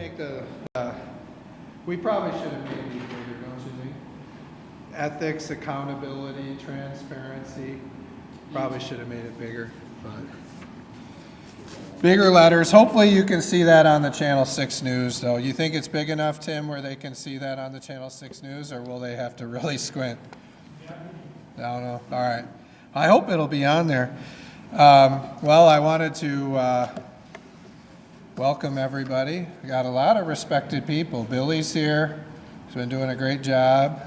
make the, we probably should have made these bigger, don't you think? Ethics, accountability, transparency, probably should have made it bigger, but. Bigger letters. Hopefully you can see that on the Channel 6 News, though. You think it's big enough, Tim, where they can see that on the Channel 6 News, or will they have to really squint? I don't know. All right. I hope it'll be on there. Well, I wanted to welcome everybody. We got a lot of respected people. Billy's here. He's been doing a great job.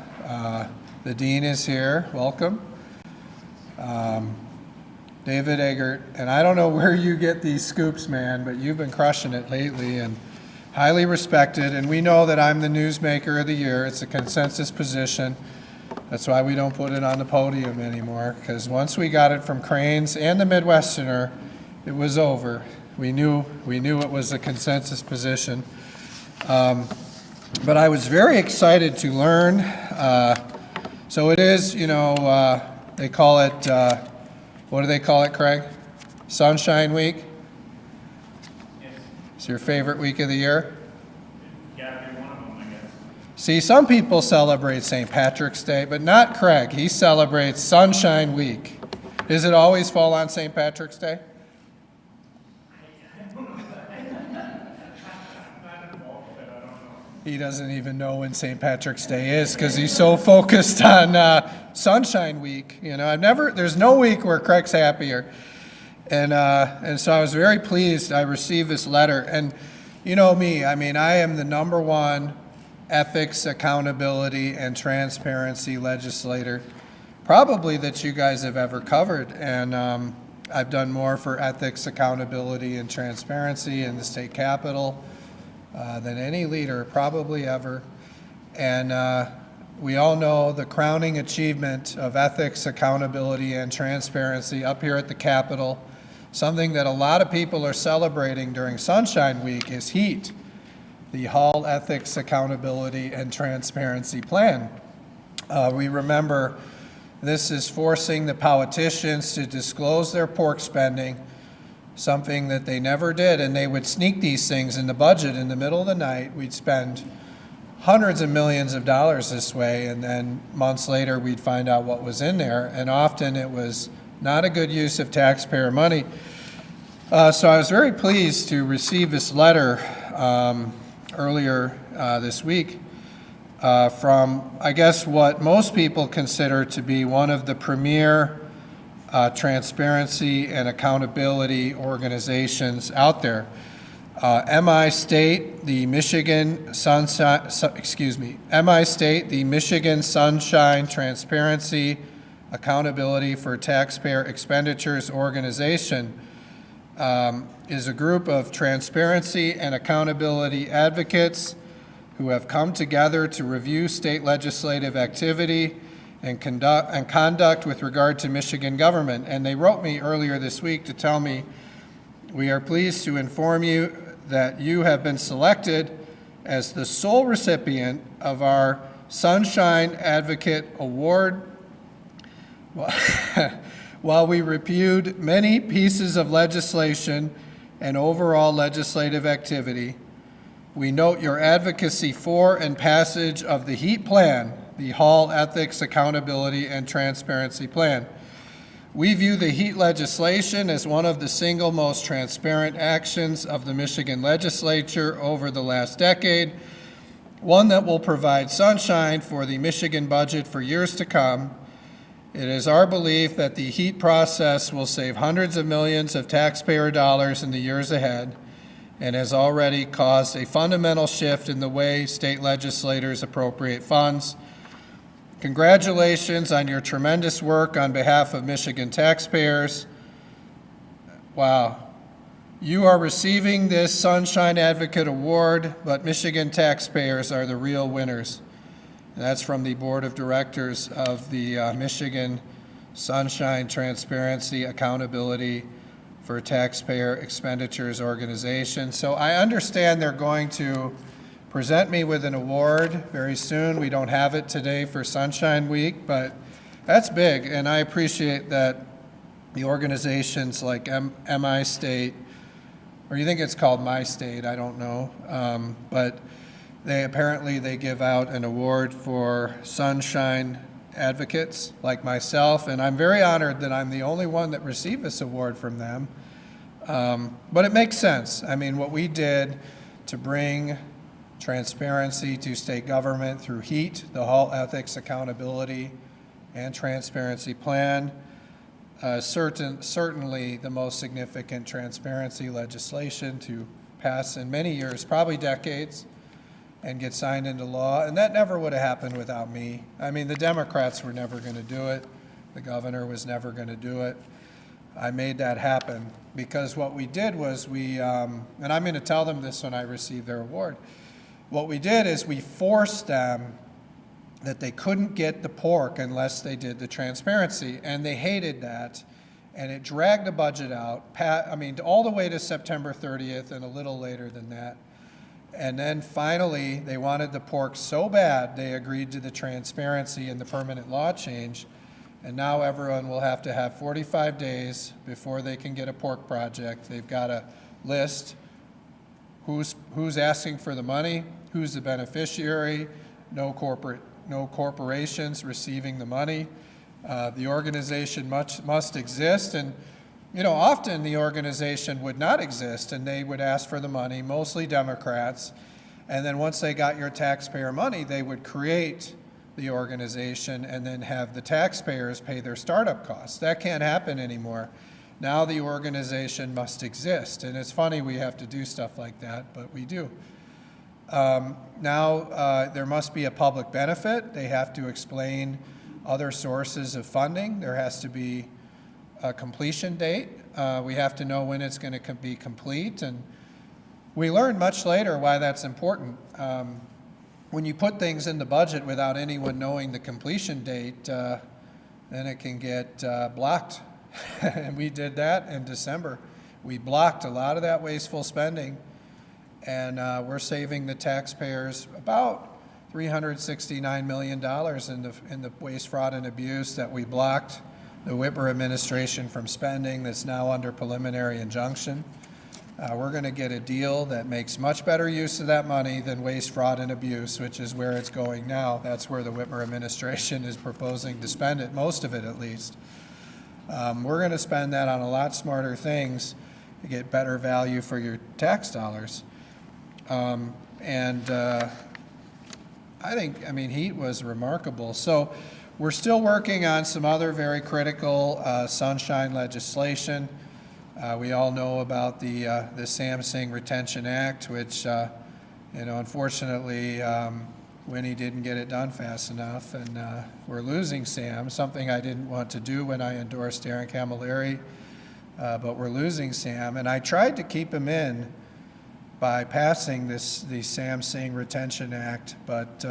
The dean is here. Welcome. David Eggert, and I don't know where you get these scoops, man, but you've been crushing it lately and highly respected, and we know that I'm the newsmaker of the year. It's a consensus position. That's why we don't put it on the podium anymore, because once we got it from Cranes and the Midwesterner, it was over. We knew it was a consensus position. But I was very excited to learn. So it is, you know, they call it, what do they call it, Craig? Sunshine Week? Yes. It's your favorite week of the year? Yeah, be one of them, I guess. See, some people celebrate St. Patrick's Day, but not Craig. He celebrates Sunshine Week. Does it always fall on St. Patrick's Day? He doesn't even know when St. Patrick's Day is because he's so focused on Sunshine Week. There's no week where Craig's happier. And so I was very pleased. I received this letter. And you know me, I am the number one ethics, accountability, and transparency legislator probably that you guys have ever covered. And I've done more for ethics, accountability, and transparency in the state capitol than any leader probably ever. And we all know the crowning achievement of ethics, accountability, and transparency up here at the Capitol, something that a lot of people are celebrating during Sunshine Week, is HEAT, the Hall Ethics, Accountability, and Transparency Plan. We remember this is forcing the politicians to disclose their pork spending, something that they never did, and they would sneak these things in the budget in the middle of the night. We'd spend hundreds of millions of dollars this way, and then months later we'd find out what was in there, and often it was not a good use of taxpayer money. So I was very pleased to receive this letter earlier this week from, I guess, what most people consider to be one of the premier transparency and accountability organizations out there. MI State, the Michigan Sunshine Transparency Accountability for Taxpayer Expenditures Organization is a group of transparency and accountability advocates who have come together to review state legislative activity and conduct with regard to Michigan government. And they wrote me earlier this week to tell me, "We are pleased to inform you that you have been selected as the sole recipient of our Sunshine Advocate Award. While we reviewed many pieces of legislation and overall legislative activity, we note your advocacy for and passage of the HEAT Plan, the Hall Ethics, Accountability, and Transparency Plan. We view the HEAT legislation as one of the single most transparent actions of the Michigan Legislature over the last decade, one that will provide sunshine for the Michigan budget for years to come. It is our belief that the HEAT process will save hundreds of millions of taxpayer dollars in the years ahead and has already caused a fundamental shift in the way state legislators appropriate funds. Congratulations on your tremendous work on behalf of Michigan taxpayers." Wow. "You are receiving this Sunshine Advocate Award, but Michigan taxpayers are the real winners." And that's from the Board of Directors of the Michigan Sunshine Transparency Accountability for Taxpayer Expenditures Organization. So I understand they're going to present me with an award very soon. We don't have it today for Sunshine Week, but that's big, and I appreciate that the organizations like MI State, or you think it's called My State, I don't know, but they give out an award for sunshine advocates like myself, and I'm very honored that I'm the only one that received this award from them. But it makes sense. What we did to bring transparency to state government through HEAT, the Hall Ethics, Accountability, and Transparency Plan, certainly the most significant transparency legislation to pass in many years, probably decades, and get signed into law. And that never would have happened without me. The Democrats were never going to do it. The governor was never going to do it. I made that happen because what we did was and I'm going to tell them this when I receive their award, what we did is we forced them that they couldn't get the pork unless they did the transparency, and they hated that, and it dragged the budget out, all the way to September 30th and a little later than that. And then finally, they wanted the pork so bad, they agreed to the transparency and the permanent law change, and now everyone will have to have 45 days before they can get a pork project. They've got to list who's asking for the money, who's the beneficiary, no corporations receiving the money. The organization must exist, and often the organization would not exist, and they would ask for the money, mostly Democrats, and then once they got your taxpayer money, they would create the organization and then have the taxpayers pay their startup costs. That can't happen anymore. Now the organization must exist. And it's funny we have to do stuff like that, but we do. Now there must be a public benefit. They have to explain other sources of funding. There has to be a completion date. We have to know when it's going to be complete. And we learned much later why that's important. When you put things in the budget without anyone knowing the completion date, then it can get blocked. And we did that in December. We blocked a lot of that wasteful spending, and we're saving the taxpayers about $369 million in the waste, fraud, and abuse that we blocked the Whitmer administration from spending that's now under preliminary injunction. We're going to get a deal that makes much better use of that money than waste, fraud, and abuse, which is where it's going now. That's where the Whitmer administration is proposing to spend it, most of it at least. We're going to spend that on a lot smarter things to get better value for your tax dollars. I mean, heat was remarkable. So we're still working on some other very critical sunshine legislation. We all know about the Samsung Retention Act, which, unfortunately, Winnie didn't get it done fast enough, and we're losing Sam, something I didn't want to do when I endorsed Aaron Camilleri, but we're losing Sam. And I tried to keep him in by passing the Samsung Retention Act, but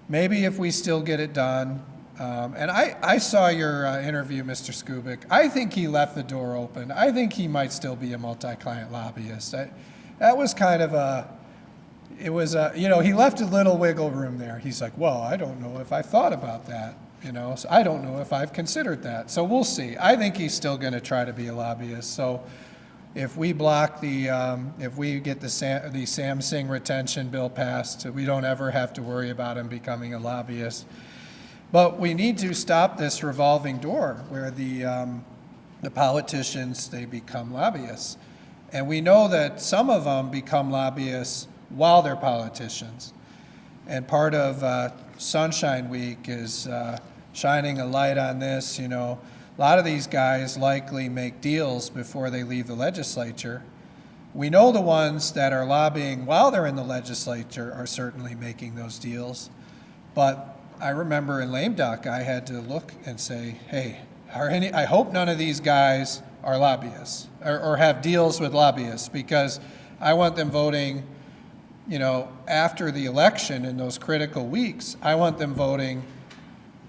maybe if we still get it done. And I saw your interview, Mr. Skubik. I think he left the door open. I think he might still be a multi-client lobbyist. That was kind of he left a little wiggle room there. He's like, well, I don't know if I thought about that, so I don't know if I've considered that. So we'll see. I think he's still going to try to be a lobbyist. So if we block if we get the Samsung retention bill passed, we don't ever have to worry about him becoming a lobbyist. But we need to stop this revolving door where the politicians, they become lobbyists. And we know that some of them become lobbyists while they're politicians. And part of Sunshine Week is shining a light on this. A lot of these guys likely make deals before they leave the legislature. We know the ones that are lobbying while they're in the legislature are certainly making those deals. But I remember in lame duck, I had to look and say, hey, I hope none of these guys are lobbyists or have deals with lobbyists, because I want them voting, after the election in those critical weeks. I want them voting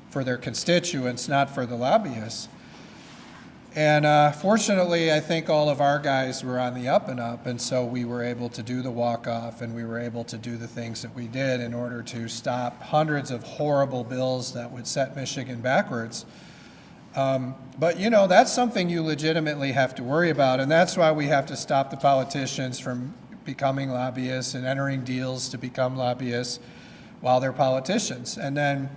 for their constituents, not for the lobbyists. And fortunately, I think all of our guys were on the up and up, and so we were able to do the walk-off, and we were able to do the things that we did in order to stop hundreds of horrible bills that would set Michigan backwards. But that's something you legitimately have to worry about, and that's why we have to stop the politicians from becoming lobbyists and entering deals to become lobbyists while they're politicians. And then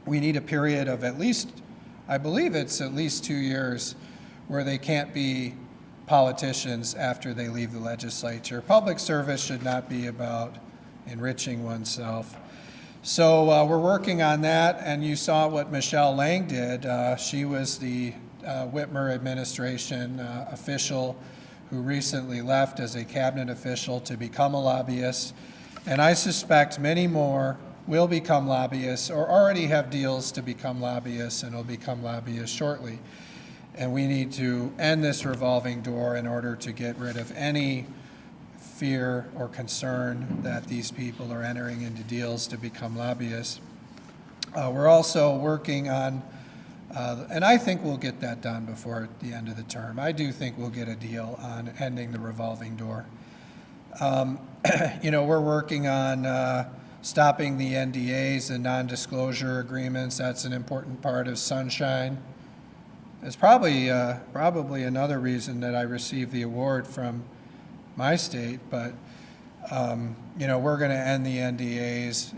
we need a period of at least 2 years where they can't be politicians after they leave the legislature. Public service should not be about enriching oneself. So we're working on that, and you saw what Michelle Lang did. She was the Whitmer administration official who recently left as a cabinet official to become a lobbyist. And I suspect many more will become lobbyists or already have deals to become lobbyists and will become lobbyists shortly. And we need to end this revolving door in order to get rid of any fear or concern that these people are entering into deals to become lobbyists. We're also working on, and I think we'll get that done before the end of the term. I do think we'll get a deal on ending the revolving door. We're working on stopping the NDAs and non-disclosure agreements. That's an important part of Sunshine. It's probably another reason that I received the award from my state, but we're going to end the NDAs.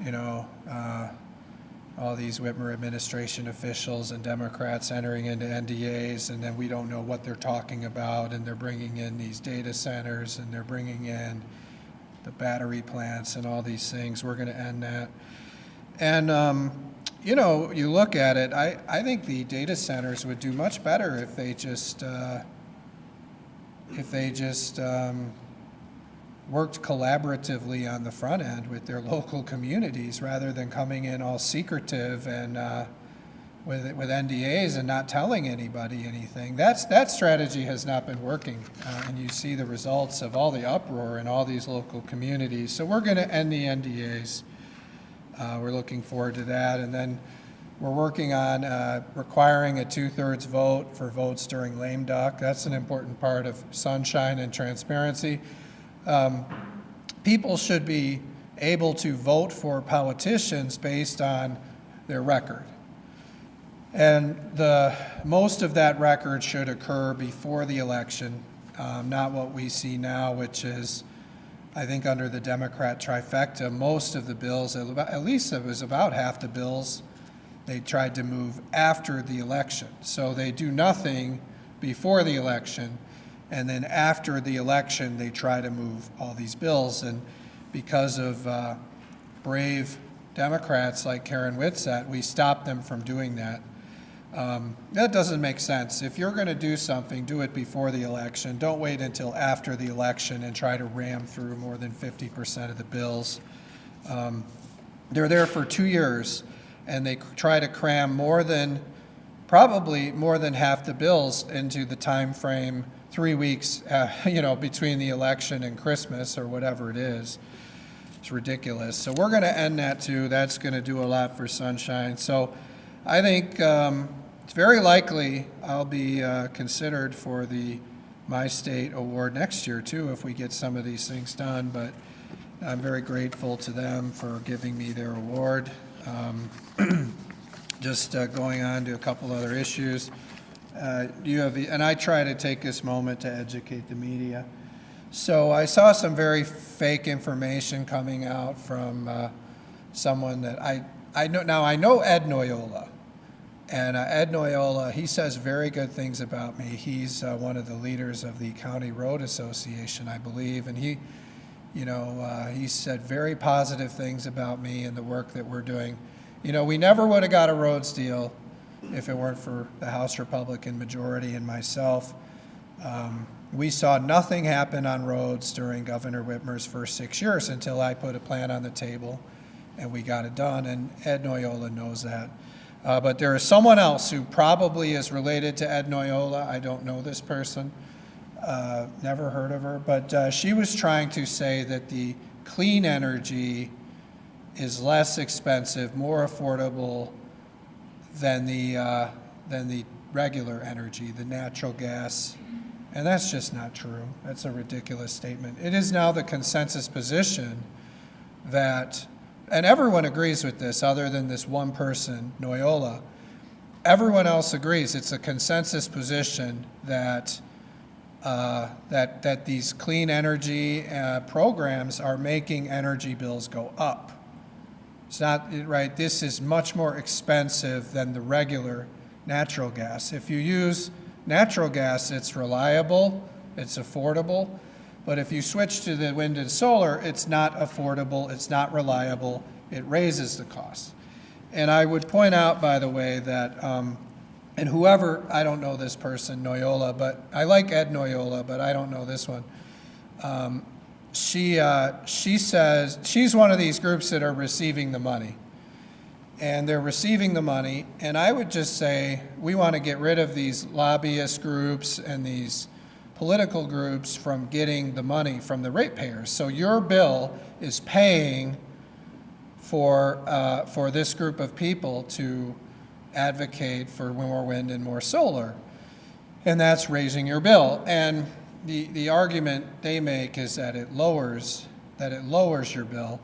All these Whitmer administration officials and Democrats entering into NDAs, and then we don't know what they're talking about, and they're bringing in these data centers, and they're bringing in the battery plants and all these things. We're going to end that. And, you know, you look at it, I think the data centers would do much better if they just worked collaboratively on the front end with their local communities rather than coming in all secretive and with NDAs and not telling anybody anything. That strategy has not been working, and you see the results of all the uproar in all these local communities. So we're going to end the NDAs. We're looking forward to that, and then we're working on requiring a 2/3 vote for votes during lame duck. That's an important part of sunshine and transparency. People should be able to vote for politicians based on their record. And most of that record should occur before the election, not what we see now, which is, I think under the Democrat trifecta, most of the bills, at least it was about half the bills, they tried to move after the election. So they do nothing before the election, and then after the election, they try to move all these bills. And because of brave Democrats like Karen Whitsett, we stopped them from doing that. That doesn't make sense. If you're going to do something, do it before the election. Don't wait until after the election and try to ram through more than 50% of the bills. They're there for 2 years, and they try to cram probably more than half the bills into the time frame 3 weeks, between the election and Christmas or whatever it is. It's ridiculous. So we're going to end that too. That's going to do a lot for sunshine. So I think it's very likely I'll be considered for the My State Award next year too if we get some of these things done. But I'm very grateful to them for giving me their award. Just going on to a couple other issues. And I try to take this moment to educate the media. So I saw some very fake information coming out from someone that I know. Now I know Ed Noyola, and Ed Noyola, he says very good things about me. He's one of the leaders of the County Road Association, I believe, and he said very positive things about me and the work that we're doing. You know, we never would have got a roads deal if it weren't for the House Republican majority and myself. We saw nothing happen on roads during Governor Whitmer's first 6 years until I put a plan on the table and we got it done, and Ed Noyola knows that. But there is someone else who probably is related to Ed Noyola. I don't know this person, never heard of her, but she was trying to say that the clean energy is less expensive, more affordable than the regular energy, the natural gas. And that's just not true. That's a ridiculous statement. It is now the consensus position that, and everyone agrees with this other than this one person, Noyola, everyone else agrees. It's a consensus position that that these clean energy programs are making energy bills go up. It's not right. This is much more expensive than the regular natural gas. If you use natural gas, it's reliable, it's affordable, but if you switch to the wind and solar, it's not affordable, it's not reliable, it raises the cost. And I would point out, by the way, that, and whoever, I don't know this person, Noyola, but I like Ed Noyola, but I don't know this one. She says, she's one of these groups that are receiving the money. And they're receiving the money, and I would just say we want to get rid of these lobbyist groups and these political groups from getting the money from the ratepayers. So your bill is paying for this group of people to advocate for more wind and more solar, and that's raising your bill. And the argument they make is that it lowers your bill.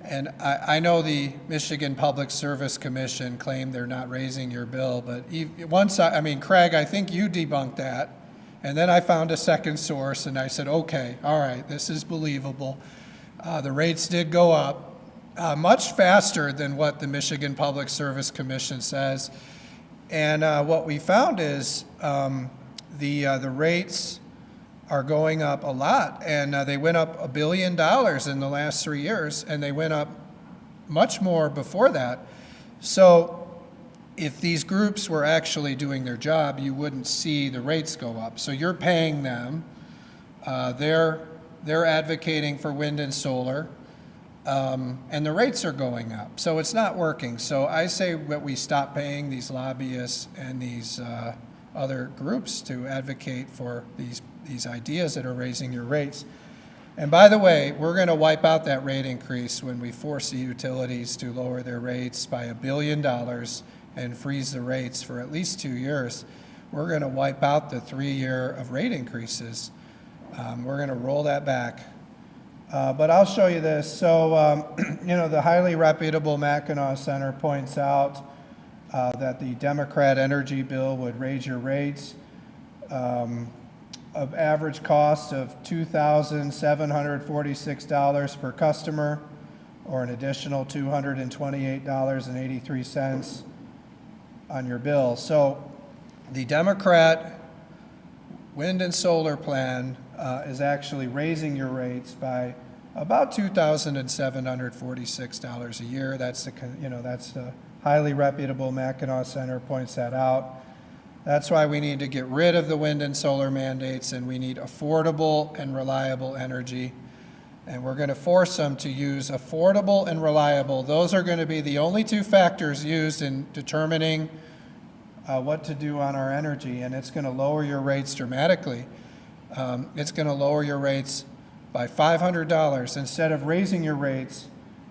And I know the Michigan Public Service Commission claimed they're not raising your bill, but Craig, I think you debunked that. And then I found a second source and I said, okay, all right, this is believable. The rates did go up much faster than what the Michigan Public Service Commission says. And what we found is the rates are going up a lot, and they went up $1 billion in the last 3 years, and they went up much more before that. So if these groups were actually doing their job, you wouldn't see the rates go up. So you're paying them. They're advocating for wind and solar, and the rates are going up. So it's not working. So I say that we stop paying these lobbyists and these other groups to advocate for these ideas that are raising your rates. And by the way, we're going to wipe out that rate increase when we force the utilities to lower their rates by $1 billion and freeze the rates for at least 2 years. We're going to wipe out the 3-year of rate increases. We're going to roll that back. But I'll show you this. So, the highly reputable Mackinac Center points out that the Democrat energy bill would raise your rates of average cost of $2,746 per customer, or an additional $228.83 on your bill. So the Democrat wind and solar plan is actually raising your rates by about $2,746 a year. That's the highly reputable Mackinac Center points that out. That's why we need to get rid of the wind and solar mandates, and we need affordable and reliable energy. And we're going to force them to use affordable and reliable. Those are going to be the only two factors used in determining what to do on our energy, and it's going to lower your rates dramatically. It's going to lower your rates by $500 instead of raising your rates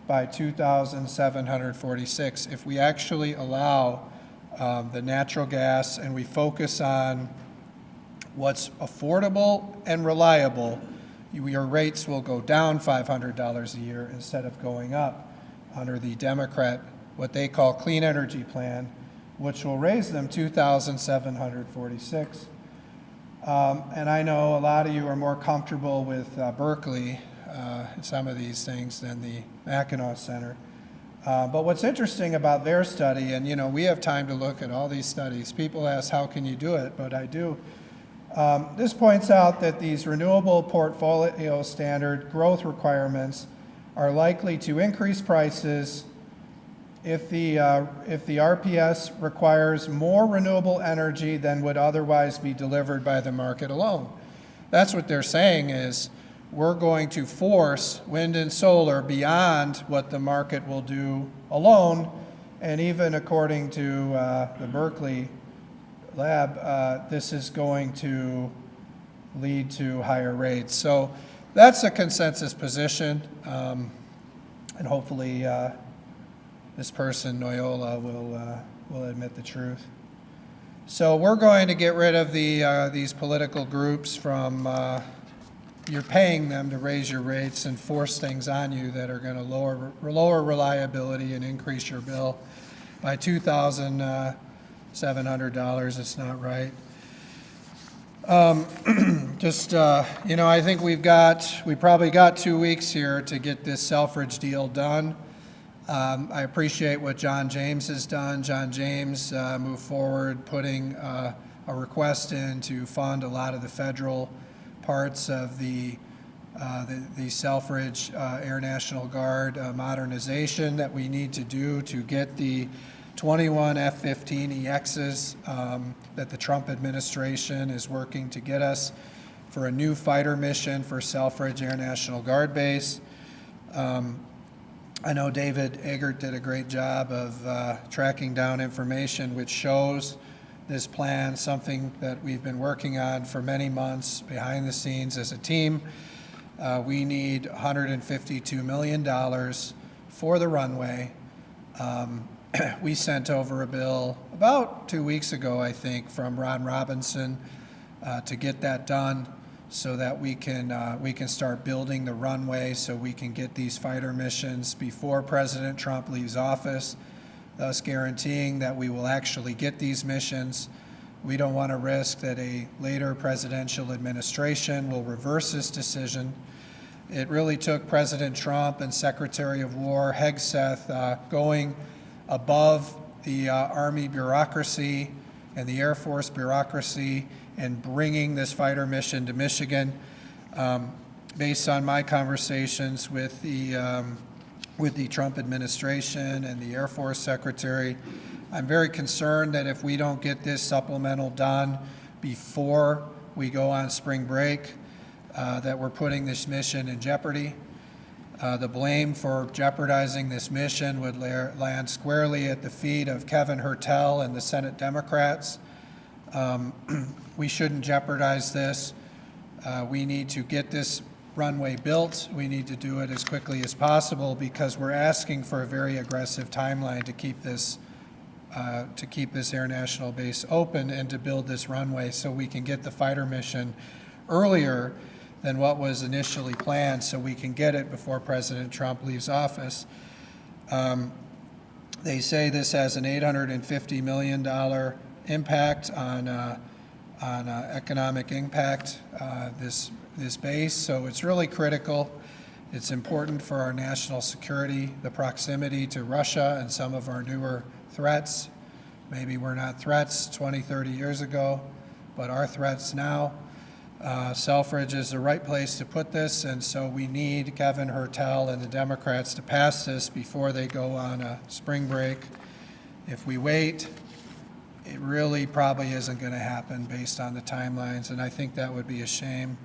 by $2,746. If we actually allow the natural gas and we focus on what's affordable and reliable, your rates will go down $500 a year instead of going up under the Democrat, what they call clean energy plan, which will raise them $2,746. And I know a lot of you are more comfortable with Berkeley, some of these things, than the Mackinac Center. But what's interesting about their study, and we have time to look at all these studies. People ask, how can you do it? But I do. This points out that these renewable portfolio standard growth requirements are likely to increase prices if the RPS requires more renewable energy than would otherwise be delivered by the market alone. That's what they're saying is, we're going to force wind and solar beyond what the market will do alone. And even according to the Berkeley lab, this is going to lead to higher rates. So that's a consensus position. And hopefully this person, Noyola, will admit the truth. So we're going to get rid of these political groups from you're paying them to raise your rates and force things on you that are going to lower reliability and increase your bill by $2,700. It's not right. I think we probably got 2 weeks here to get this Selfridge deal done. I appreciate what John James has done. John James moved forward, putting a request in to fund a lot of the federal parts of the Selfridge Air National Guard modernization that we need to do to get the 21 F-15EXs that the Trump administration is working to get us for a new fighter mission for Selfridge Air National Guard Base. I know David Eggert did a great job of tracking down information which shows this plan, something that we've been working on for many months behind the scenes as a team. We need $152 million for the runway. We sent over a bill about 2 weeks ago, I think, from Ron Robinson to get that done so that we can start building the runway so we can get these fighter missions before President Trump leaves office, thus guaranteeing that we will actually get these missions. We don't want to risk that a later presidential administration will reverse this decision. It really took President Trump and Secretary of War Hegseth going above the Army bureaucracy and the Air Force bureaucracy and bringing this fighter mission to Michigan. Based on my conversations with the with the Trump administration and the Air Force Secretary. I'm very concerned that if we don't get this supplemental done before we go on spring break, that we're putting this mission in jeopardy. The blame for jeopardizing this mission would land squarely at the feet of Kevin Hertel and the Senate Democrats. We shouldn't jeopardize this. We need to get this runway built. We need to do it as quickly as possible because we're asking for a very aggressive timeline to keep this Air National Base open and to build this runway so we can get the fighter mission earlier than what was initially planned, so we can get it before President Trump leaves office. They say this has an $850 million impact on economic impact, this base, so it's really critical. It's important for our national security, the proximity to Russia and some of our newer threats. Maybe we're not threats 20, 30 years ago, but our threats now. Selfridge is the right place to put this, and so we need Kevin Hertel and the Democrats to pass this before they go on a spring break. If we wait, it really probably isn't going to happen based on the timelines, and I think that would be a shame.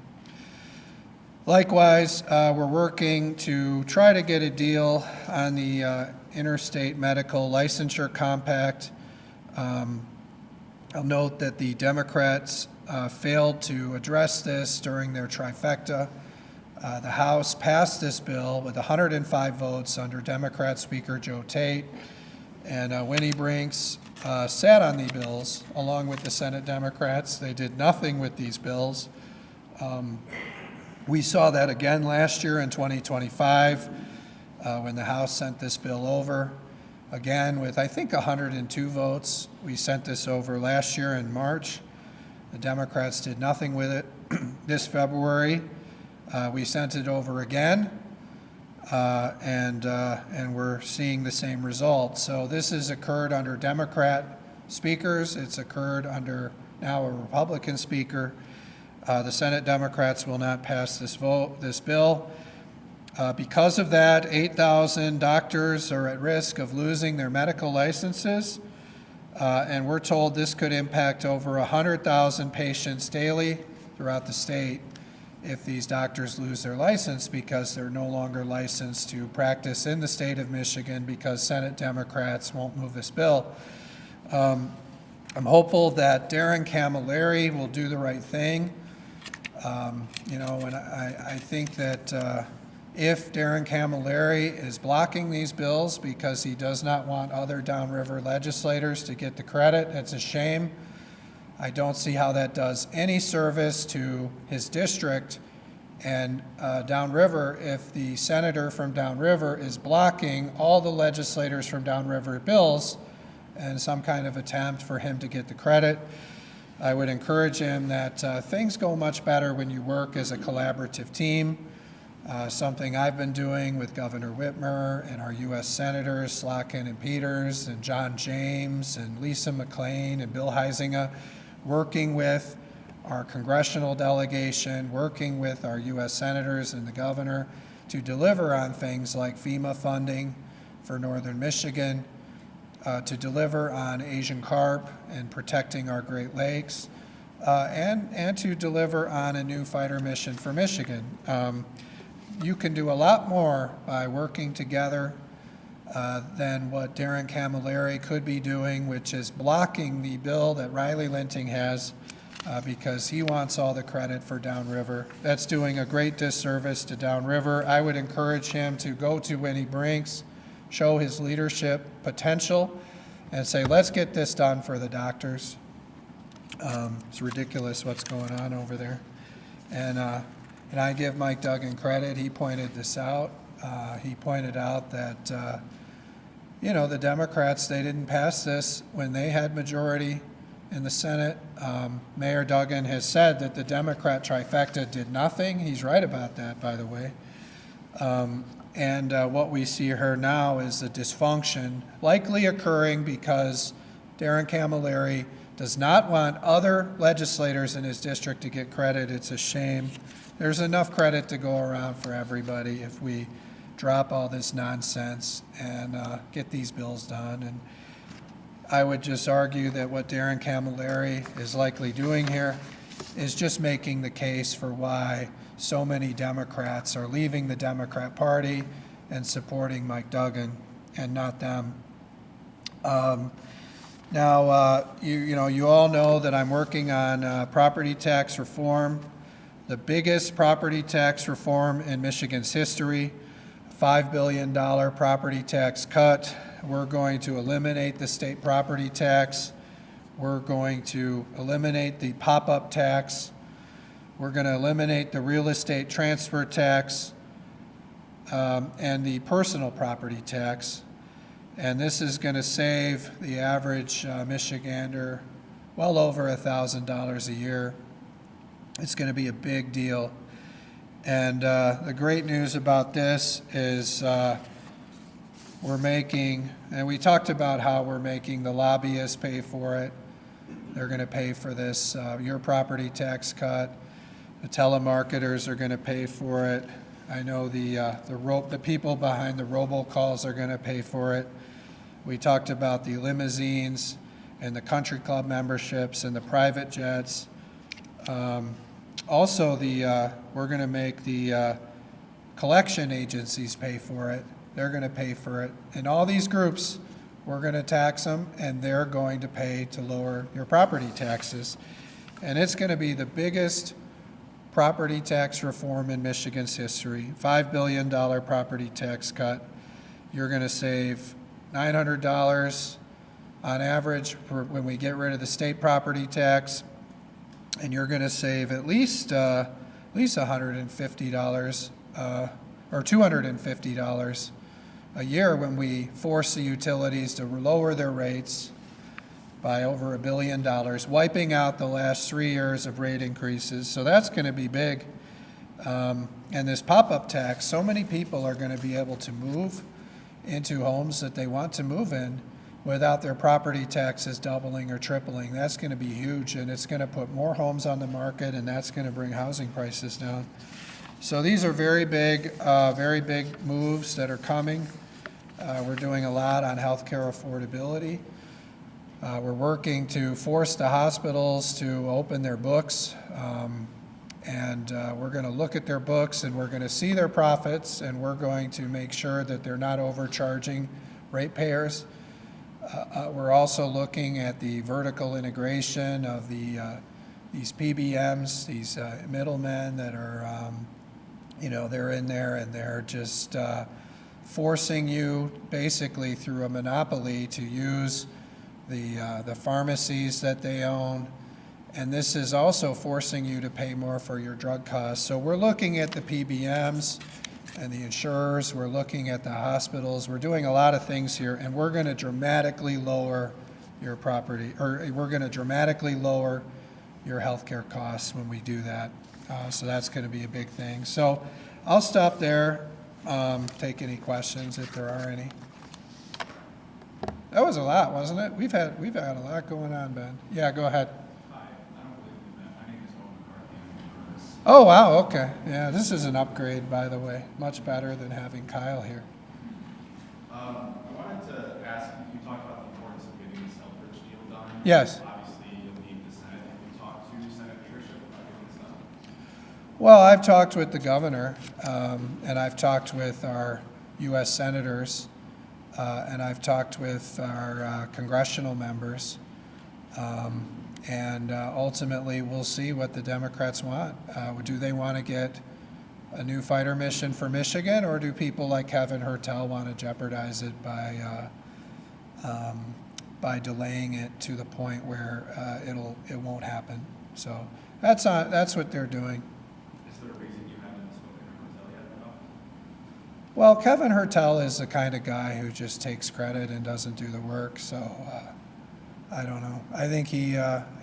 Likewise, we're working to try to get a deal on the Interstate Medical Licensure Compact. I'll note that the Democrats failed to address this during their trifecta. The House passed this bill with 105 votes under Democrat Speaker Joe Tate, and Winnie Brinks sat on the bills along with the Senate Democrats. They did nothing with these bills. We saw that again last year in 2025 when the House sent this bill over. Again, with I think 102 votes, we sent this over last year in March. The Democrats did nothing with it. This February, we sent it over again, and we're seeing the same result. So this has occurred under Democrat speakers. It's occurred under now a Republican speaker. The Senate Democrats will not pass this bill. Because of that, 8,000 doctors are at risk of losing their medical licenses, and we're told this could impact over 100,000 patients daily throughout the state if these doctors lose their license because they're no longer licensed to practice in the state of Michigan because Senate Democrats won't move this bill. I'm hopeful that Darren Camilleri will do the right thing. And I think that if Darren Camilleri is blocking these bills because he does not want other downriver legislators to get the credit, it's a shame. I don't see how that does any service to his district. And downriver, if the senator from downriver is blocking all the legislators from downriver bills and some kind of attempt for him to get the credit, I would encourage him that things go much better when you work as a collaborative team, something I've been doing with Governor Whitmer and our U.S. Senators, Slotkin and Peters, and John James, and Lisa McClain, and Bill Huizinga, working with our congressional delegation, working with our U.S. Senators and the governor to deliver on things like FEMA funding for northern Michigan, to deliver on Asian carp and protecting our Great Lakes, and to deliver on a new fighter mission for Michigan. You can do a lot more by working together than what Darren Camilleri could be doing, which is blocking the bill that Riley Linting has because he wants all the credit for downriver. That's doing a great disservice to downriver. I would encourage him to go to Winnie Brinks, show his leadership potential, and say, let's get this done for the doctors. It's ridiculous what's going on over there. And I give Mike Duggan credit. He pointed this out. He pointed out that, the Democrats, they didn't pass this when they had majority in the Senate. Mayor Duggan has said that the Democrat trifecta did nothing. He's right about that, by the way. And what we see here now is a dysfunction likely occurring because Darren Camilleri does not want other legislators in his district to get credit. It's a shame. There's enough credit to go around for everybody if we drop all this nonsense and get these bills done. And I would just argue that what Darren Camilleri is likely doing here is just making the case for why so many Democrats are leaving the Democrat Party and supporting Mike Duggan and not them. Now, you all know that I'm working on property tax reform, the biggest property tax reform in Michigan's history, $5 billion property tax cut. We're going to eliminate the state property tax. We're going to eliminate the pop-up tax. We're going to eliminate the real estate transfer tax and the personal property tax. And this is going to save the average Michigander well over $1,000 a year. It's going to be a big deal. And the great news about this is we're making, and we talked about how we're making the lobbyists pay for it. They're going to pay for this, your property tax cut. The telemarketers are going to pay for it. I know the people behind the robocalls are going to pay for it. We talked about the limousines and the country club memberships and the private jets. Also, we're going to make the collection agencies pay for it. They're going to pay for it. And all these groups, we're going to tax them, and they're going to pay to lower your property taxes. And it's going to be the biggest property tax reform in Michigan's history. $5 billion property tax cut. You're going to save $900 on average when we get rid of the state property tax, and you're going to save at least $150 or $250 a year when we force the utilities to lower their rates by over $1 billion, wiping out the last 3 years of rate increases. So that's going to be big. And this pop-up tax, so many people are going to be able to move into homes that they want to move in without their property taxes doubling or tripling. That's going to be huge, and it's going to put more homes on the market, and that's going to bring housing prices down. So these are very big moves that are coming. We're doing a lot on healthcare affordability. We're working to force the hospitals to open their books, and we're going to look at their books, and we're going to see their profits, and we're going to make sure that they're not overcharging ratepayers. We're also looking at the vertical integration of these PBMs, these middlemen that are, they're in there and they're just forcing you basically through a monopoly to use the pharmacies that they own. And this is also forcing you to pay more for your drug costs. So we're looking at the PBMs and the insurers. We're looking at the hospitals. We're doing a lot of things here, and we're going to dramatically lower your property, or we're going to dramatically lower your healthcare costs when we do that. So that's going to be a big thing. So I'll stop there. Take any questions if there are any. That was a lot, wasn't it? We've had a lot going on, Ben. Yeah, go ahead. Hi, I don't believe you met. My name is Owen McCarthy. I'm in Curtis. Oh, wow, okay. Yeah, this is an upgrade, by the way. Much better than having Kyle here. I wanted to ask, you talked about the importance of getting this Selfridge deal done. Yes. Obviously, you'll need the Senate. Have you talked to Senate leadership about getting this done? Well, I've talked with the governor, and I've talked with our U.S. senators, and I've talked with our congressional members, and ultimately we'll see what the Democrats want. Do they want to get a new fighter mission for Michigan, or do people like Kevin Hertel want to jeopardize it by delaying it to the point where it won't happen? So that's what they're doing. Is there a reason you haven't spoken to Hertel yet about? Well, Kevin Hertel is the kind of guy who just takes credit and doesn't do the work. So I don't know. I think he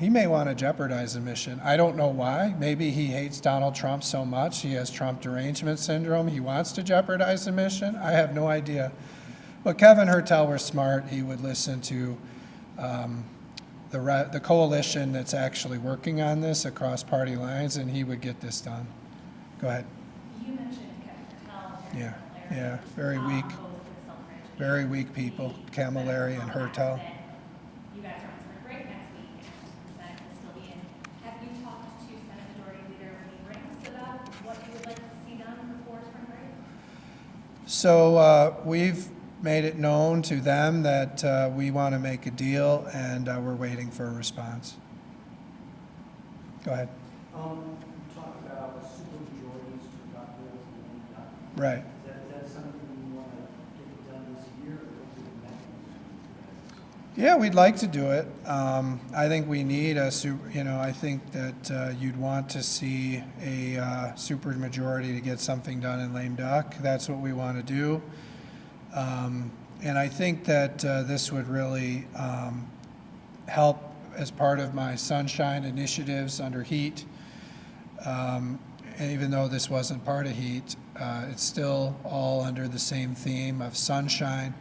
may want to jeopardize the mission. I don't know why. Maybe he hates Donald Trump so much. He has Trump derangement syndrome. He wants to jeopardize the mission. I have no idea. But Kevin Hertel was smart. He would listen to the coalition that's actually working on this across party lines, and he would get this done. Go ahead. You mentioned Kevin Hertel and Yeah. Larry Yeah, very weak. Opposed to the Selfridge. Very weak people, Camilleri and Hertel. You guys are on spring break next week, and the Senate will still be in. Have you talked to Senate Majority Leader Rings about what you would like to see done before spring break? So we've made it known to them that we want to make a deal, and we're waiting for a response. Go ahead. Talk about supermajorities to adopt bills and then not. Right. Is that something you want to get done this year, or what's the mechanism? Yeah, we'd like to do it. I think we need I think that you'd want to see a super majority to get something done in lame duck. That's what we want to do. And I think that this would really help as part of my sunshine initiatives under heat. And even though this wasn't part of heat, it's still all under the same theme of sunshine.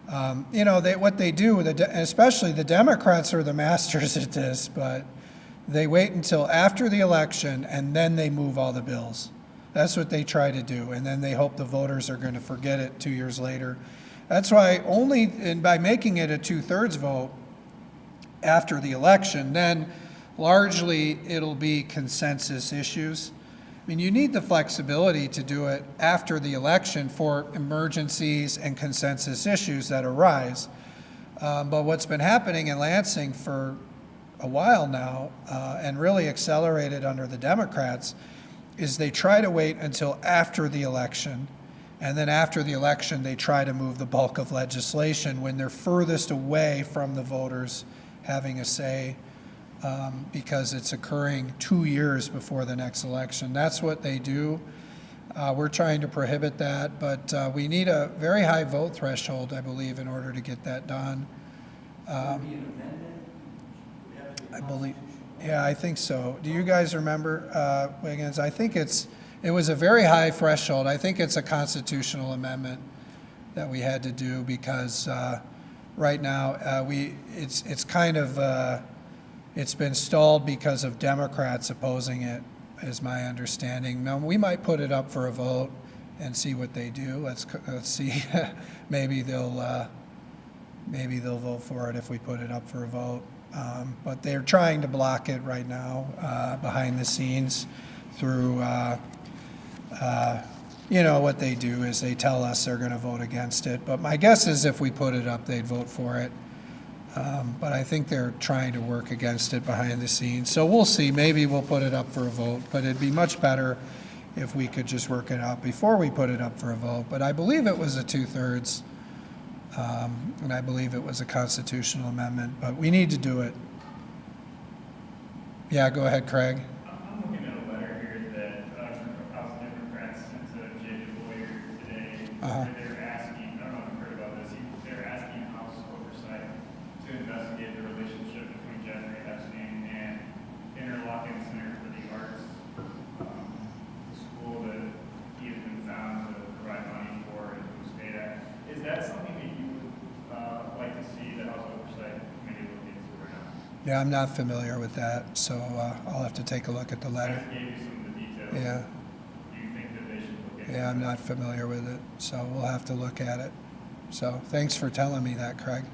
What they do, especially the Democrats are the masters at this, but they wait until after the election and then they move all the bills. That's what they try to do, and then they hope the voters are going to forget it 2 years later. That's why by making it a 2/3 vote after the election, then largely it'll be consensus issues. I mean, you need the flexibility to do it after the election for emergencies and consensus issues that arise. But what's been happening in Lansing for a while now, and really accelerated under the Democrats, is they try to wait until after the election, and then after the election they try to move the bulk of legislation when they're furthest away from the voters having a say, because it's occurring 2 years before the next election. That's what they do. We're trying to prohibit that, but we need a very high vote threshold, I believe, in order to get that done. Would it be an amendment? Would it have to be I believe, constitutional? yeah, I think so. Do you guys remember, Wiggins? I think it was a very high threshold. I think it's a constitutional amendment that we had to do because right now it's been stalled because of Democrats opposing it, is my understanding. Now, we might put it up for a vote and see what they do. Let's see. Maybe they'll vote for it if we put it up for a vote. But they're trying to block it right now behind the scenes through, what they do is they tell us they're going to vote against it. But my guess is if we put it up, they'd vote for it. But I think they're trying to work against it behind the scenes. So we'll see. Maybe we'll put it up for a vote. But it'd be much better if we could just work it out before we put it up for a vote. But I believe it was a 2/3. And I believe it was a constitutional amendment, but we need to do it. Yeah, go ahead, Craig. I'm looking at a letter here that House Democrats sent to Jay Boyer today. Uh-huh. Where they're asking, I don't know if you've heard about this, they're asking House oversight to investigate the relationship between Jeffrey Epstein and Interlochen Center for the Arts, the school that he has been found to provide money for and whose data. Is that something that you would like to see the House Oversight Committee look into or not? Yeah, I'm not familiar with that, so I'll have to take a look at the I letter. just gave you some of the details. Yeah, Do you think that they should look into it? yeah, I'm not familiar with it, so we'll have to look at it. So thanks for telling me that, Craig.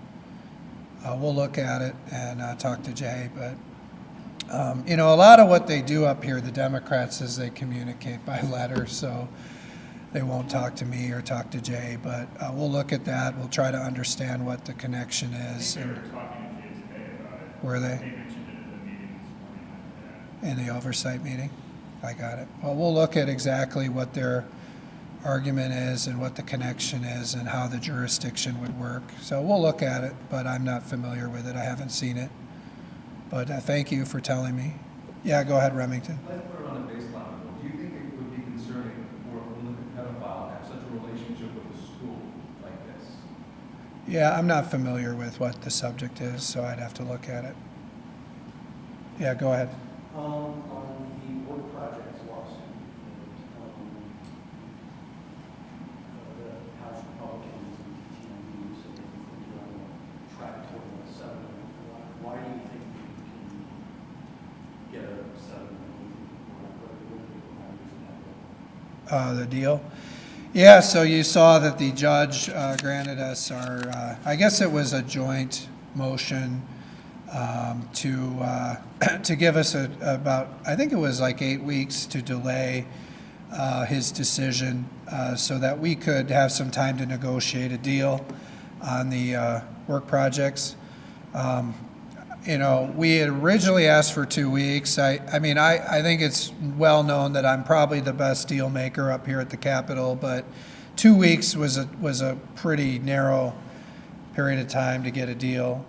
We'll look at it and talk to Jay, but a lot of what they do up here, the Democrats, is they communicate by letter, so they won't talk to me or talk to Jay, but we'll look at that. We'll try to understand what the connection is. They were And talking to Jay today about it. were They they mentioned it at the meeting this morning. in the oversight meeting? I got it. Well, we'll look at exactly what their argument is and what the connection is and how the jurisdiction would work. So we'll look at it, but I'm not familiar with it. I haven't seen it. But thank you for telling me. Yeah, go ahead, Remington. Let's put it on a baseline level. Do you think it would be concerning for a prolific pedophile to have such a relationship with a school like this? Yeah, I'm not familiar with what the subject is, so I'd have to look at it. Yeah, go ahead. On the wood projects lawsuit, the House Republicans and TNU said they think you're on a track toward a settlement. Why do you think we can get a settlement? What are the reasons that? The deal. Yeah, so you saw that the judge granted us our, I guess it was a joint motion to give us about, I think it was like 8 weeks to delay his decision so that we could have some time to negotiate a deal on the work projects. You know, we had originally asked for 2 weeks. I mean, I think it's well known that I'm probably the best deal maker up here at the Capitol, but 2 weeks was a pretty narrow period of time to get a deal.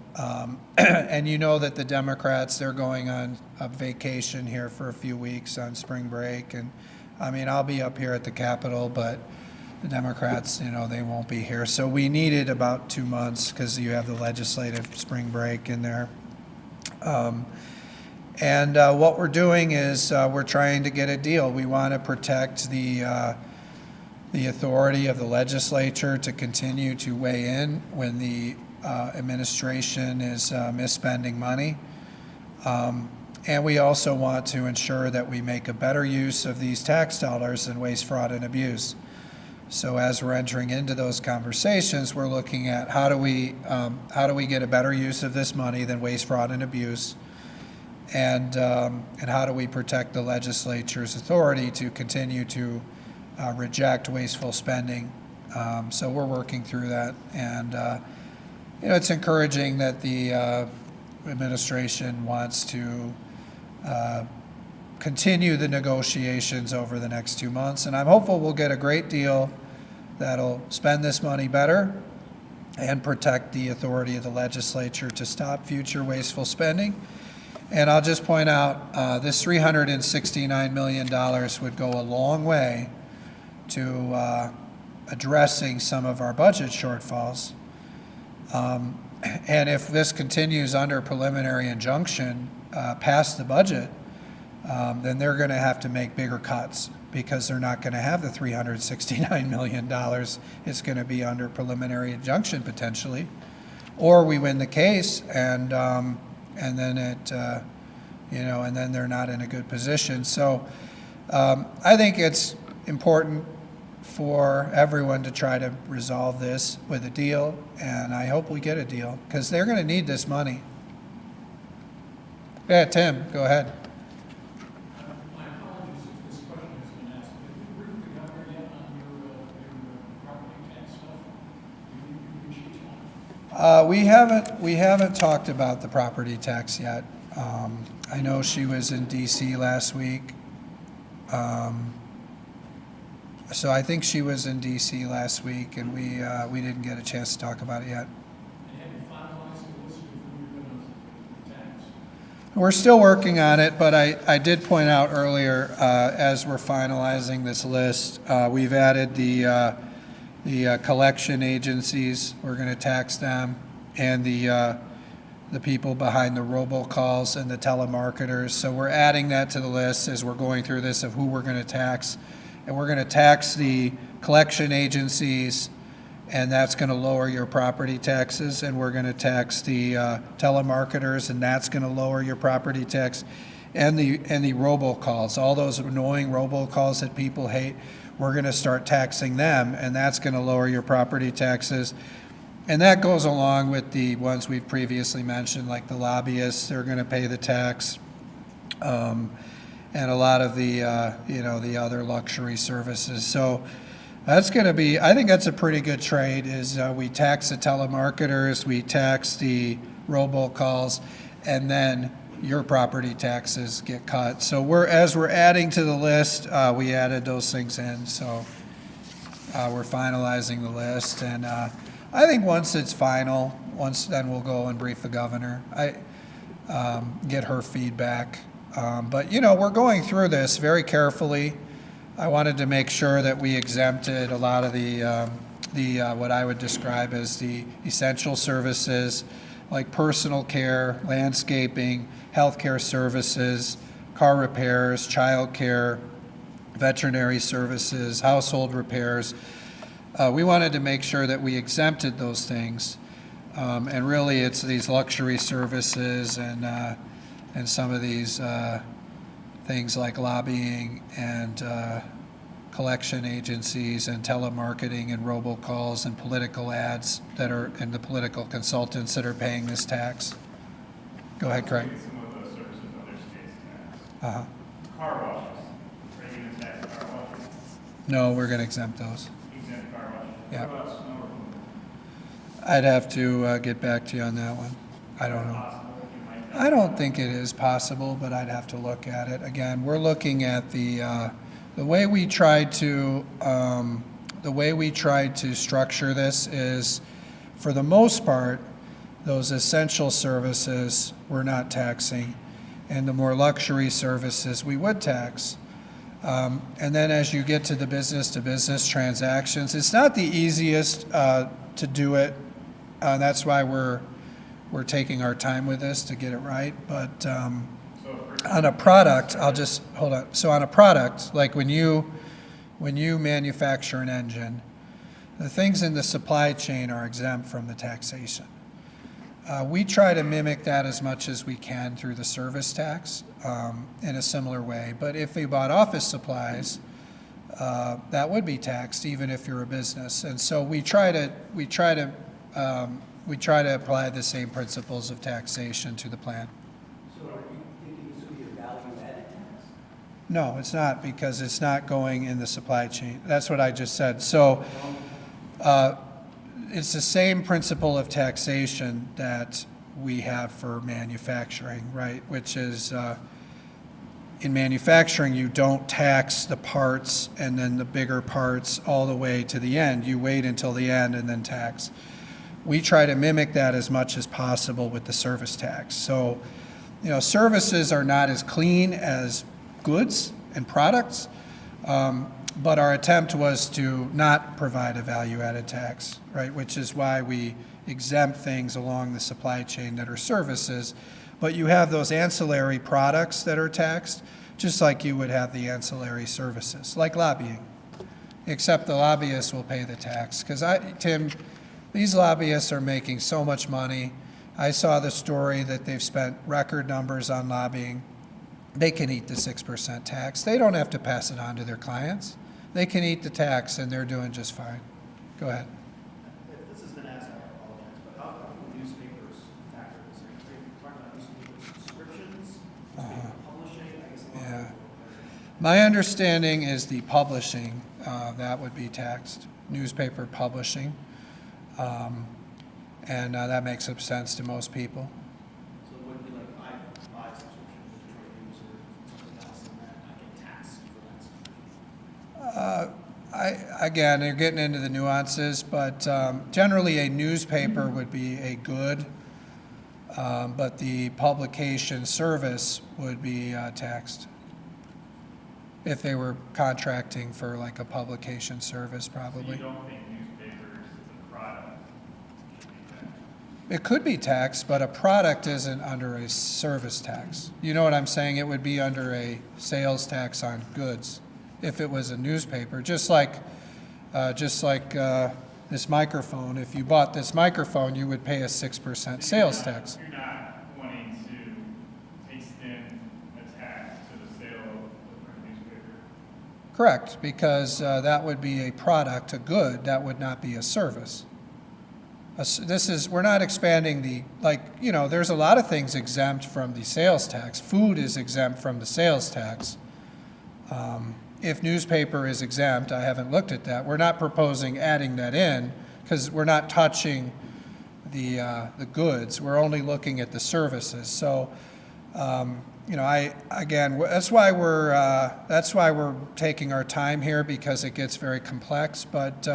And you know that the Democrats, they're going on a vacation here for a few weeks on spring break. And I mean, I'll be up here at the Capitol, but the Democrats, you know, they won't be here. So we needed about 2 months because you have the legislative spring break in there. What we're doing is we're trying to get a deal. We want to protect the authority of the legislature to continue to weigh in when the administration is misspending money. And we also want to ensure that we make a better use of these tax dollars than waste, fraud, and abuse. So as we're entering into those conversations, we're looking at how do we get a better use of this money than waste, fraud, and abuse, and how do we protect the legislature's authority to continue to reject wasteful spending. So we're working through that, and you know, it's encouraging that the administration wants to continue the negotiations over the next 2 months, and I'm hopeful we'll get a great deal that'll spend this money better and protect the authority of the legislature to stop future wasteful spending. And I'll just point out, this $369 million would go a long way to addressing some of our budget shortfalls. And if this continues under preliminary injunction past the budget, then they're going to have to make bigger cuts because they're not going to have the $369 million. It's going to be under preliminary injunction potentially, or we win the case and then it, you know, and then they're not in a good position. So I think it's important for everyone to try to resolve this with a deal, and I hope we get a deal because they're going to need this money. Yeah, Tim, go ahead. My apologies if this question has been asked, but have you briefed the governor yet on your property tax stuff? You cheat on? We haven't talked about the property tax yet. I know she was in DC last week. So I think she was in DC last week, and we didn't get a chance to talk about it yet. And have you finalized the list of who you're going to tax? We're still working on it, but I did point out earlier, as we're finalizing this list, we've added the collection agencies. We're going to tax them, and the people behind the robocalls and the telemarketers. So we're adding that to the list as we're going through this of who we're going to tax. And we're going to tax the collection agencies, and that's going to lower your property taxes. And we're going to tax the telemarketers, and that's going to lower your property tax. And the robocalls, all those annoying robocalls that people hate, we're going to start taxing them, and that's going to lower your property taxes. And that goes along with the ones we've previously mentioned, like the lobbyists, they're going to pay the tax. And a lot of the, you know, the other luxury services. So that's going to be, I think that's a pretty good trade, is we tax the telemarketers, we tax the robocalls, and then your property taxes get cut. So as we're adding to the list, we added those things in. So we're finalizing the list. And I think once it's final, then we'll go and brief the governor. Get her feedback. But, you know, we're going through this very carefully. I wanted to make sure that we exempted a lot of the what I would describe as the essential services, like personal care, landscaping, healthcare services, car repairs, child care, veterinary services, household repairs. We wanted to make sure that we exempted those things. And really, it's these luxury services and some of these things like lobbying and collection agencies and telemarketing and robocalls and political ads that are, and the political consultants that are paying this tax. Go ahead, Craig. Some of the services other states tax. Uh-huh. Car washes, are you gonna tax car washes? No, we're going to exempt those. Exempt car washes? Yeah. What about snow removal? I'd have to get back to you on that one. I don't know. Possible you might tax I don't think it is possible, but I'd have to look at it. Again, we're looking at the way we tried to structure this is, for the most part, those essential services we're not taxing, and the more luxury services we would tax. And then as you get to the business-to-business transactions, it's not the easiest to do it. That's why we're taking our time with this to get it right. But on a product, I'll just, hold on. So on a product, like when you manufacture an engine, the things in the supply chain are exempt from the taxation. We try to mimic that as much as we can through the service tax in a similar way. But if we bought office supplies, that would be taxed even if you're a business. And so we try to apply the same principles of taxation to the plan. So are you thinking this would be a value-added tax? No, it's not, because it's not going in the supply chain. That's what I just said. So it's the same principle of taxation that we have for manufacturing, right? Which is, in manufacturing, you don't tax the parts and then the bigger parts all the way to the end. You wait until the end and then tax. We try to mimic that as much as possible with the service tax. So, services are not as clean as goods and products, but our attempt was to not provide a value-added tax, right? Which is why we exempt things along the supply chain that are services. But you have those ancillary products that are taxed, just like you would have the ancillary services, like lobbying. Except the lobbyists will pay the tax. Because, Tim, these lobbyists are making so much money. I saw the story that they've spent record numbers on lobbying. They can eat the 6% tax. They don't have to pass it on to their clients. They can eat the tax, and they're doing just fine. Go ahead. If this has been asked, I apologize, but how do newspapers factor this in? Are you talking about newspaper subscriptions, newspaper publishing? I guess a lot of Yeah. people- My understanding is the publishing, that would be taxed, newspaper publishing. And that makes some sense to most people. So it wouldn't be like I buy subscription to Detroit News or something else and then I get taxed for that subscription. Again, you're getting into the nuances, but generally a newspaper would be a good, but the publication service would be taxed. If they were contracting for like a publication service, So probably. you don't think newspapers as a product should be taxed? It could be taxed, but a product isn't under a service tax. You know what I'm saying? It would be under a sales tax on goods if it was a newspaper. Just like this microphone. If you bought this microphone, you would pay a 6% sales tax. You're not wanting to extend a tax to the sale of a print newspaper. Correct, because that would be a product, a good. That would not be a service. We're not expanding there's a lot of things exempt from the sales tax. Food is exempt from the sales tax. If newspaper is exempt, I haven't looked at that. We're not proposing adding that in because we're not touching the goods. We're only looking at the services. So, that's why we're taking our time here, because it gets very complex. But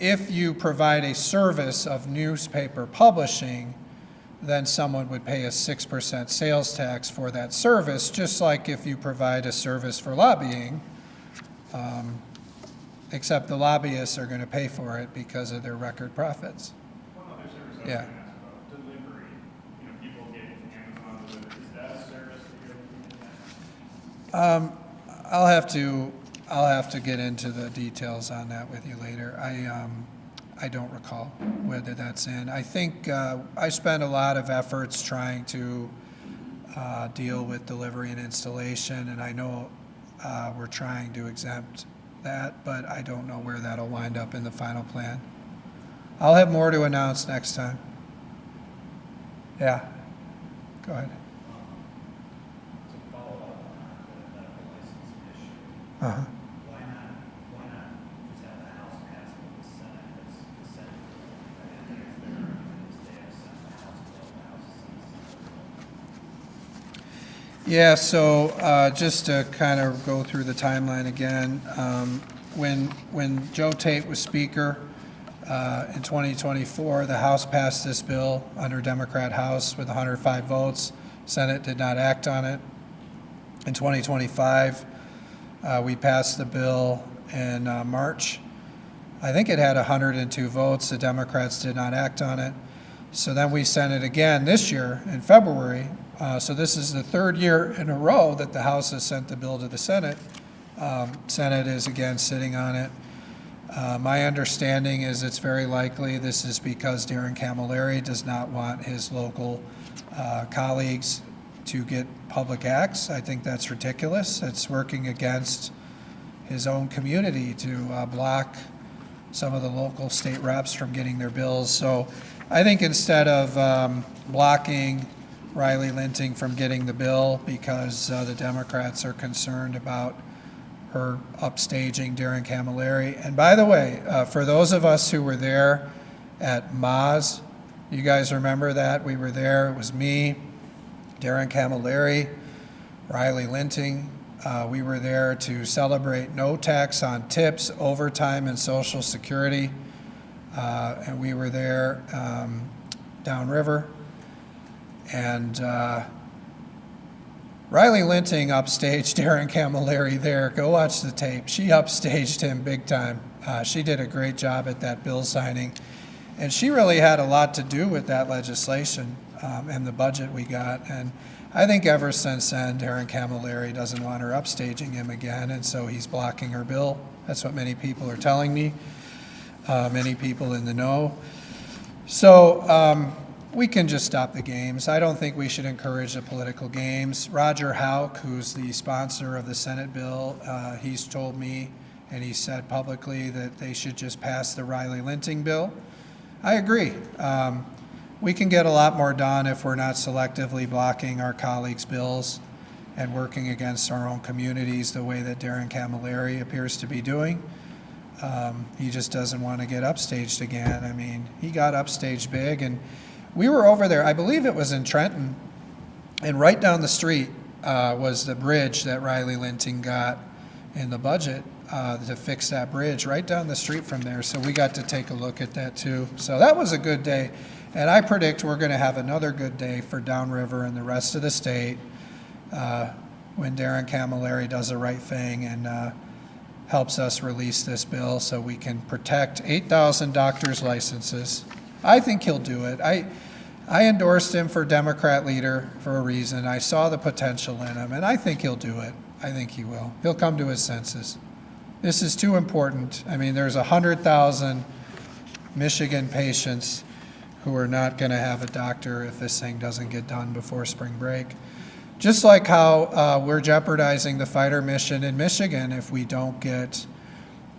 if you provide a service of newspaper publishing, then someone would pay a 6% sales tax for that service, just like if you provide a service for lobbying, except the lobbyists are going to pay for it because of their record profits. One other service I was Yeah. going to ask about, delivery. People get Amazon delivery. Is that a service that you're looking at? I'll have to get into the details on that with you later. I don't recall whether that's in. I think I spent a lot of efforts trying to deal with delivery and installation, and I know we're trying to exempt that, but I don't know where that'll wind up in the final plan. I'll have more to announce next time. Yeah, go ahead. To follow up on the medical license issue, Uh-huh. why not just have the House pass what the Senate has, the Senate, I think it's their argument is they have sent the House bill, the House has sent the Senate bill. Yeah, so just to kind of go through the timeline again, when Joe Tate was Speaker in 2024, the House passed this bill under Democrat House with 105 votes. Senate did not act on it. In 2025, we passed the bill in March. I think it had 102 votes. The Democrats did not act on it. So then we sent it again this year in February. So this is the third year in a row that the House has sent the bill to the Senate. Senate is again sitting on it. My understanding is it's very likely this is because Darren Camilleri does not want his local colleagues to get public acts. I think that's ridiculous. It's working against his own community to block some of the local state reps from getting their bills. So I think instead of blocking Riley Linting from getting the bill because the Democrats are concerned about her upstaging Darren Camilleri. And by the way, for those of us who were there at Moz, you guys remember that? We were there. It was me, Darren Camilleri, Riley Linting. We were there to celebrate no tax on tips, overtime, and Social Security. And we were there downriver. And Riley Linting upstaged Darren Camilleri there. Go watch the tape. She upstaged him big time. She did a great job at that bill signing. And she really had a lot to do with that legislation and the budget we got. And I think ever since then, Darren Camilleri doesn't want her upstaging him again, and so he's blocking her bill. That's what many people are telling me, many people in the know. So we can just stop the games. I don't think we should encourage the political games. Roger Houck, who's the sponsor of the Senate bill, he's told me, and he said publicly, that they should just pass the Riley Linting bill. I agree. We can get a lot more done if we're not selectively blocking our colleagues' bills and working against our own communities the way that Darren Camilleri appears to be doing. He just doesn't want to get upstaged again. I mean, he got upstaged big, and we were over there, I believe it was in Trenton, and right down the street was the bridge that Riley Linting got in the budget to fix that bridge right down the street from there. So we got to take a look at that too. So that was a good day. And I predict we're going to have another good day for downriver and the rest of the state when Darren Camilleri does the right thing and helps us release this bill so we can protect 8,000 doctors' licenses. I think he'll do it. I endorsed him for Democrat leader for a reason. I saw the potential in him, and I think he'll do it. I think he will. He'll come to his senses. This is too important. I mean, there's 100,000 Michigan patients who are not going to have a doctor if this thing doesn't get done before spring break. Just like how we're jeopardizing the fighter mission in Michigan if we don't get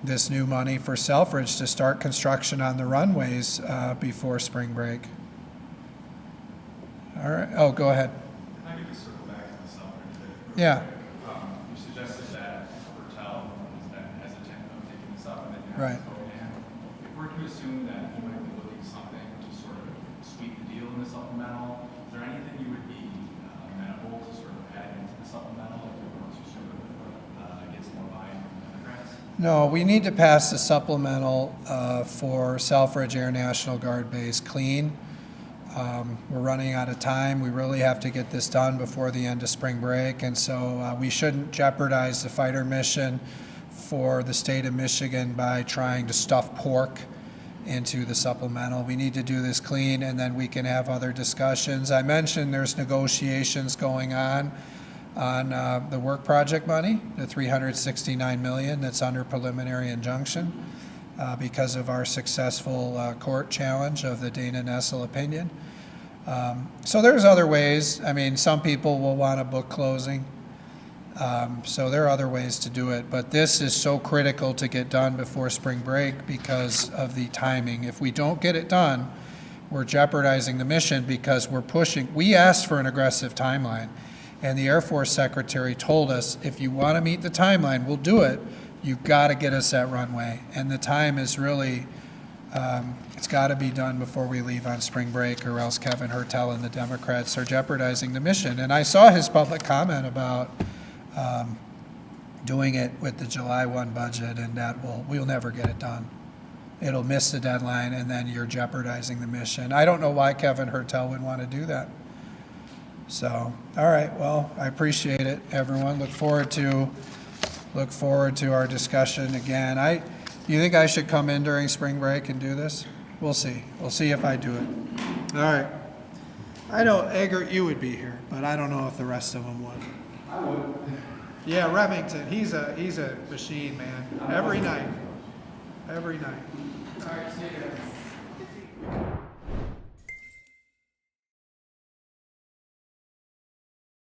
this new money for Selfridge to start construction on the runways before spring break. All right. Oh, go ahead. If I could just circle back to the Selfridge bit. Yeah. You suggested that Bertel has been hesitant of taking this up, and then you have Right. to vote in. If we're to assume that you might be looking at something to sort of sweeten the deal in the supplemental, is there anything you would be amenable to sort of add into the supplemental if you were to sort of get some more buy-in from Democrats? No, we need to pass the supplemental for Selfridge Air National Guard Base clean. We're running out of time. We really have to get this done before the end of spring break, and so we shouldn't jeopardize the fighter mission for the state of Michigan by trying to stuff pork into the supplemental. We need to do this clean, and then we can have other discussions. I mentioned there's negotiations going on the work project money, the $369 million that's under preliminary injunction because of our successful court challenge of the Dana Nessel opinion. So there's other ways. I mean, some people will want a book closing. So there are other ways to do it, but this is so critical to get done before spring break because of the timing. If we don't get it done, we're jeopardizing the mission because we're pushing. We asked for an aggressive timeline, and the Air Force Secretary told us, if you want to meet the timeline, we'll do it. You've got to get us that runway, and the time is really, it's got to be done before we leave on spring break, or else Kevin Hertel and the Democrats are jeopardizing the mission. And I saw his public comment about doing it with the July 1 budget, and that we'll never get it done. It'll miss the deadline, and then you're jeopardizing the mission. I don't know why Kevin Hertel would want to do that. So, all right, well, I appreciate it, everyone. Look forward to our discussion again. Do you think I should come in during spring break and do this? We'll see. We'll see if I do it. All right. I know, Eggert, you would be here, but I don't know if the rest of them would. I would. Yeah, Remington, he's a machine, man. Every night. Every night. All right, see you guys.